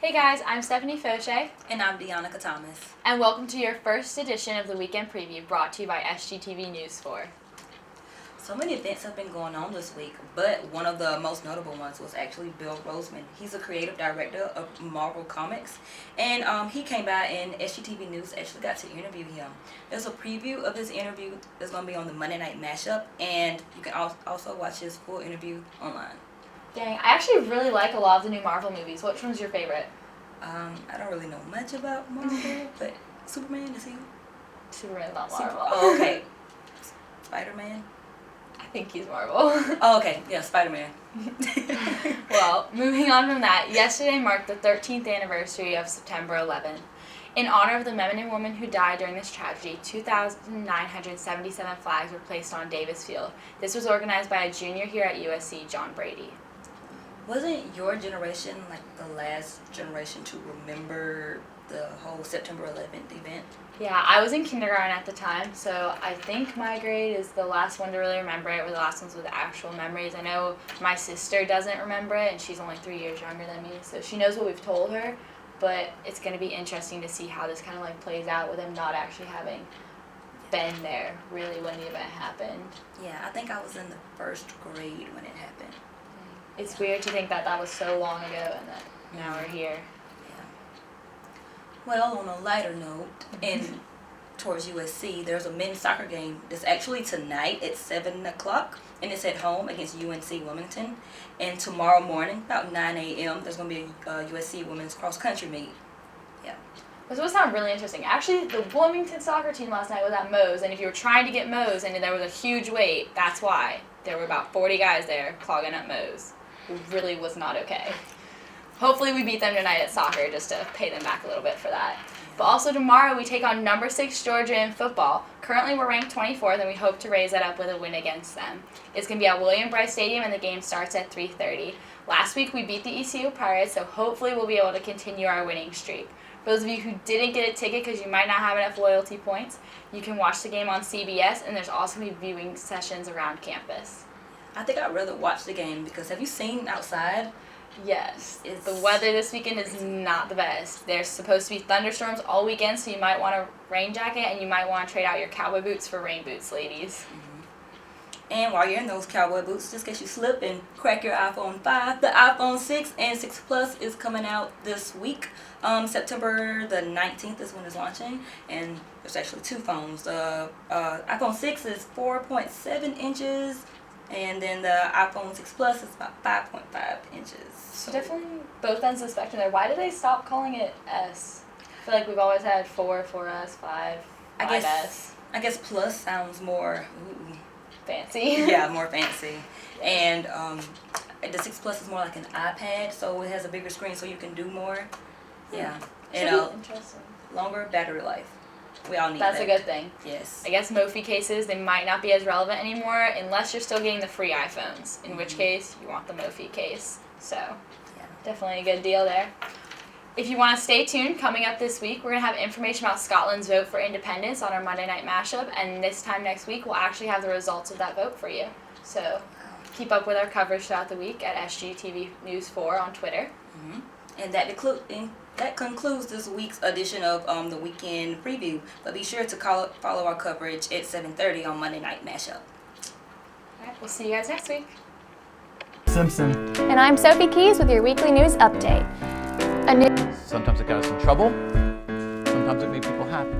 Hey guys, I'm Stephanie Fauché. And I'm Deanna Thomas. And welcome to your first edition of the Weekend Preview brought to you by SGTV News 4. So many events have been going on this week, but one of the most notable ones was actually Bill Roseman. He's a creative director of Marvel Comics, and he came by and SGTV News actually got to interview him. There's a preview of his interview that's going to be on the Monday Night Mashup, and you can also watch his full interview online. Dang, I actually really like a lot of the new Marvel movies. Which one's your favorite? I don't really know much about Marvel, but Superman, is he? Superman's not Marvel. Oh, okay. Spider-Man? I think he's Marvel. Oh, okay. Yeah, Spider-Man. Well, moving on from that, yesterday marked the 13th anniversary of September 11th. In honor of the men and women who died during this tragedy, 2,977 flags were placed on Davis Field. This was organized by a junior here at USC, John Brady. Wasn't your generation like the last generation to remember the whole September 11th event? Yeah, I was in kindergarten at the time, so I think my grade is the last one to really remember it. We're the last ones with actual memories. I know my sister doesn't remember it, and she's only 3 years younger than me, so she knows what we've told her, but it's going to be interesting to see how this kind of like plays out with them not actually having been there really when the event happened. Yeah, I think I was in the first grade when it happened. It's weird to think that that was so long ago and that now we're here. Well, on a lighter note, towards USC, there's a men's soccer game that's actually tonight at 7 o'clock, and it's at home against UNC Wilmington. And tomorrow morning, about 9 a.m., there's going to be a USC women's cross-country meet. Yeah. This was not really interesting. Actually, the Wilmington soccer team last night was at Moe's, and if you were trying to get Moe's and there was a huge wait, that's why. There were about 40 guys there clogging up Moe's. It really was not okay. Hopefully we beat them tonight at soccer just to pay them back a little bit for that. But also tomorrow we take on number 6 Georgia in football. Currently we're ranked 24th and we hope to raise that up with a win against them. It's going to be at William Bryce Stadium and the game starts at 3:30. Last week we beat the ECU Pirates, so hopefully we'll be able to continue our winning streak. For those of you who didn't get a ticket because you might not have enough loyalty points, you can watch the game on CBS, and there's also going to be viewing sessions around campus. I think I'd rather watch the game because have you seen outside? Yes. The weather this weekend is not the best. There's supposed to be thunderstorms all weekend, so you might want a rain jacket and you might want to trade out your cowboy boots for rain boots, ladies. Mm-hmm. And while you're in those cowboy boots, just in case you slip and crack your iPhone 5, the iPhone 6 and 6 Plus is coming out this week. September the 19th is when it's launching, and there's actually two phones. The iPhone 6 is 4.7 inches. And then the iPhone 6 Plus is about 5.5 inches. So definitely both ends of the spectrum there. Why did they stop calling it S? I feel like we've always had 4, 4S, 5, 5S. I guess Plus sounds more fancy. Yeah, more fancy. And the 6 Plus is more like an iPad, so it has a bigger screen so you can do more. Yeah. And interesting. Longer battery life. We all need that. That's a good thing. Yes. I guess Mophie cases, they might not be as relevant anymore unless you're still getting the free iPhones, in which case you want the Mophie case. So definitely a good deal there. If you want to stay tuned, coming up this week, we're going to have information about Scotland's vote for independence on our Monday Night Mashup, and this time next week we'll actually have the results of that vote for you. So keep up with our coverage throughout the week at SGTV News 4 on Twitter. Mm-hmm. And that concludes this week's edition of the Weekend Preview. But be sure to follow our coverage at 7:30 on Monday Night Mashup. All right, we'll see you guys next week. Simpson. And I'm Sophie Keys with your weekly news update. Sometimes it got us in trouble. Sometimes it made people happy.